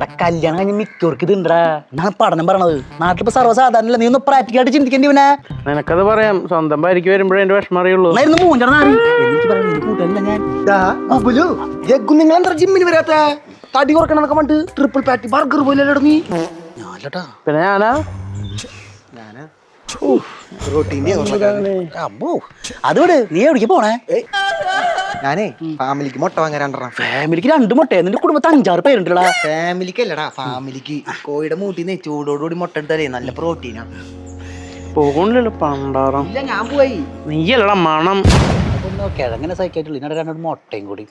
എടാ കല്യാണം കഴിഞ്ഞ മിക്കവർക്ക് ഇതുണ്ടാ. ഞാൻ പഠനം പറയണത് നാട്ടിലിപ്പോ സർവ്വസാധാരണ. നീ ഒന്ന് പ്രാക്ടിക്കലായിട്ട് ചിന്തിക്കേണ്ടി ഇവനെ. നിനക്കത് പറയാം, സ്വന്തം ഭാര്യയ്ക്ക് വരുമ്പോഴേ എന്റെ വിഷമം അറിയുള്ളൂ. എനിക്ക് പറയാനില്ല ഞാൻ. നിങ്ങൾ എന്താ ജിമ്മിന് വരാത്ത? തടി കുറക്കണൊക്കെ പണ്ട് ട്രിപ്പിൾ പാറ്റി ബർഗർ പോലെ നീ. ഞാനട്ടാ പിന്നെ ഞാനാ അത് വിട്. നീ എവിടേക്ക് പോണേ? ഞാനേ ഫാമിലിക്ക് മുട്ട വാങ്ങാൻ 2 ഫാമിലിക്ക് 2 മുട്ട. നിന്റെ കുടുംബത്തിൽ 5-6 പേരുണ്ടടാ. ഫാമിലിക്ക് അല്ലടാ, ഫാമിലിക്ക്. കോഴിയുടെ മൂട്ടിന്ന് ചൂടോടുകൂടി മുട്ട എടുത്താലേ നല്ല പ്രോട്ടീനാ. പോകണില്ലല്ലോ പണ്ടാറം. ഇല്ല, ഞാൻ പോയി. നീയല്ലടാ മണം. കിഴങ്ങനെ സഹിക്കായിട്ടുള്ളൂ. ഇതിനടെ 2 മുട്ടയും കൂടി.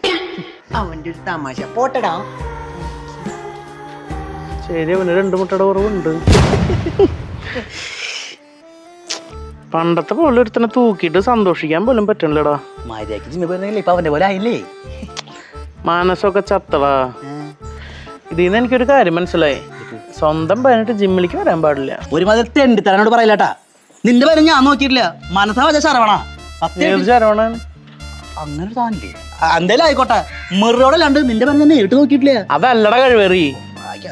അവന്റെ ഒരു തമാശ പോട്ടടാ. ശരി, അവന് 2 മുട്ടയുടെ കുറവുണ്ട്. പണ്ടത്തെ പോലെ ഒരുത്തനെ തൂക്കിയിട്ട് സന്തോഷിക്കാൻ പോലും പറ്റണില്ലടാ. മര്യാദക്ക് ജിമ്മ പോയിരുന്നെങ്കിൽ ഇപ്പൊ അവന്റെ പോലെ ആയില്ലേ. മനസ്സൊക്കെ ചത്തടാ. ഇതിന്ന് എനിക്കൊരു കാര്യം മനസ്സിലായി, സ്വന്തം പതിനെട്ട് ജിമ്മിലേക്ക് വരാൻ പാടില്ല. ഒരുമാതിരി തെണ്ടിത്തരനോട് പറയില്ലട്ടാ. നിന്റെ പേര് ഞാൻ നോക്കിയിട്ടില്ല. മനസ്സാ വച്ച ശരവണ. ശരവണൻ അങ്ങനെ ഒരു സാധനല്ലേ? എന്തായാലും ആയിക്കോട്ടെ. മെറോടല്ലാണ്ട് നിന്റെ പേര് ഞാൻ നേരിട്ട് നോക്കിയിട്ടില്ല. അതല്ലടാ കഴിവേറി.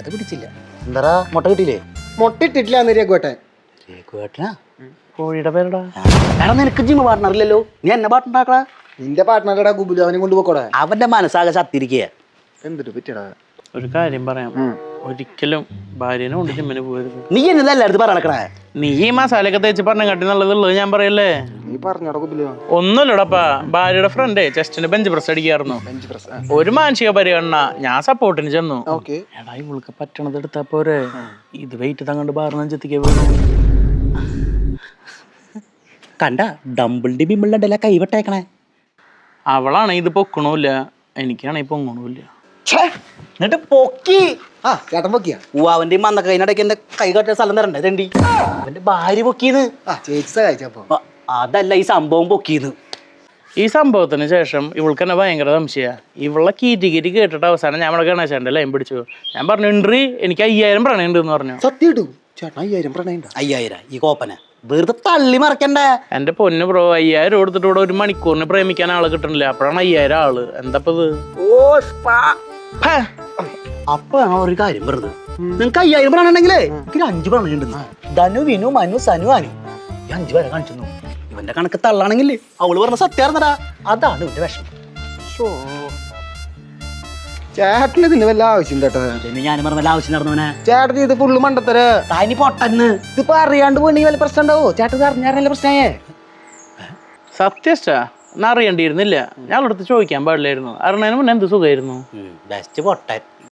അത് പിടിച്ചില്ല. എന്താ മുട്ട കിട്ടിയില്ലേ? മുട്ട ഇട്ടിട്ടില്ല രഘുവേട്ടൻ. രഘുവേട്ടനാ കോഴിയുടെ പേരടാ. എടാ നിനക്ക് ജിമ്മ പാർട്ണറില്ലല്ലോ. നീ എന്നെ പാർട്ണറാക്കടാ. നിന്റെ പാർട്ട്ണറുടെ ഗുബുലു അവനെ കൊണ്ട് പോക്കോടെ. അവന്റെ മനസ്സാകെ ചത്തിരിക്കുക. എന്തിട്ട് പറ്റിയടാ? ഒരു കാര്യം പറയാം, ഒരിക്കലും ഭാര്യനെ കൊണ്ട് ജിമ്മിന് പോകരുത്. നീ എന്നെ എല്ലായിടത്തും പറയണക്കണേ. നീ ഈ മസാലയൊക്കെ തേച്ച് പറഞ്ഞ കാട്ടി നല്ലതുള്ളത് ഞാൻ പറയല്ലേ. നീ പറഞ്ഞോടാ ഗുബുലു. ഒന്നുമില്ലടാപ്പാ, ഭാര്യയുടെ ഫ്രണ്ടേ ചെസ്റ്റിന് ബെഞ്ച് പ്രസ് അടിക്കായിരുന്നു. ഒരു മാനസിക പരിഗണന, ഞാൻ സപ്പോർട്ടിന് ചെന്നു. എടാ ഇവൾക്ക് പറ്റണത് എടുത്താ പോരെ, ഇത് വെയിറ്റ് തങ്ങണ്ട് ബാറിനെത്തിക്കാൻ വേണം. കണ്ട ഡംബിളിന്റെ ബിമ്പിളിന്റെ കൈവട്ടേക്കണേ. അവളാണ് ഇത് പൊക്കണമില്ല, എനിക്കാണെ പൊങ്ങണമില്ല. എന്നിട്ട് പൊക്കി. ചേട്ടൻ പൊക്കിയാ? അവന്റെ മന്നൊക്കെ അതിനിടയ്ക്ക് എന്റെ കൈ കട്ടിയ സ്ഥലം തരണ്ടേ തണ്ടി. അവന്റെ ഭാര്യ പൊക്കിന്ന്. ചേച്ചി സഹായിച്ചപ്പോ അതല്ല ഈ സംഭവം പൊക്കിന്ന്. ഈ സംഭവത്തിന് ശേഷം ഇവൾക്ക് എന്നെ ഭയങ്കര സംശയ. ഇവളെ കീറ്റി കേട്ടിട്ട് അവസാനം ഞാൻ ഇവിടെ ഗണേശന്റെ ലൈൻ പിടിച്ചു. ഞാൻ പറഞ്ഞു ഇൻട്രി എനിക്ക് 5000 പ്രണയുണ്ട് എന്ന് പറഞ്ഞു. സത്യം ചേട്ടാ 5000 പ്രണയുണ്ട്? 5000 ഈ കോപ്പന വെറുതെ തള്ളി മറക്കണ്ടേ. എന്റെ പൊന്ന് ബ്രോ, 5000 കൊടുത്തിട്ട് ഇവിടെ 1 മണിക്കൂറിന് പ്രേമിക്കാൻ ആള് കിട്ടണില്ല. അപ്പോഴാണ് 5000 ആള്. എന്താപ്പത്? അപ്പൊ ഒരു കാര്യം വെറുതെ നിങ്ങക്ക് 5000 പ്രണുണ്ടെങ്കിലേ എനിക്ക് 5 പ്രണയുണ്ടെന്ന്. ധനു വിനു മനു സനു അനു ഈ 5 പേരെ കാണിച്ചു. ഇവന്റെ കണക്ക് തള്ളാണെങ്കിൽ അവള് പറഞ്ഞ സത്യാർന്നടാ. അതാണ് ഇവന്റെ വിഷമം. ചേട്ടന് ഇതിന് വല്ല ആവശ്യം കേട്ടോ. ഞാൻ പറഞ്ഞ ആവശ്യം നടന്നവനെ. ചേട്ടൻ ഇത് ഫുള്ള് മണ്ടത്തര. താനി പൊട്ടന്ന്. ഇതിപ്പോ അറിയാണ്ട് പോയി വല്ല പ്രശ്നം ഉണ്ടാവോ? ചേട്ടൻ അറിഞ്ഞാറല്ല പ്രശ്നമേ. സത്യഷ്ടാ, എന്നാ അറിയണ്ടിയിരുന്നില്ല. ഞാൻ അടുത്ത് ചോദിക്കാൻ പാടില്ലായിരുന്നു. അറിഞ്ഞതിന് മുന്നേ എന്ത് സുഖമായിരുന്നു. ബെസ്റ്റ് പൊട്ടൻ.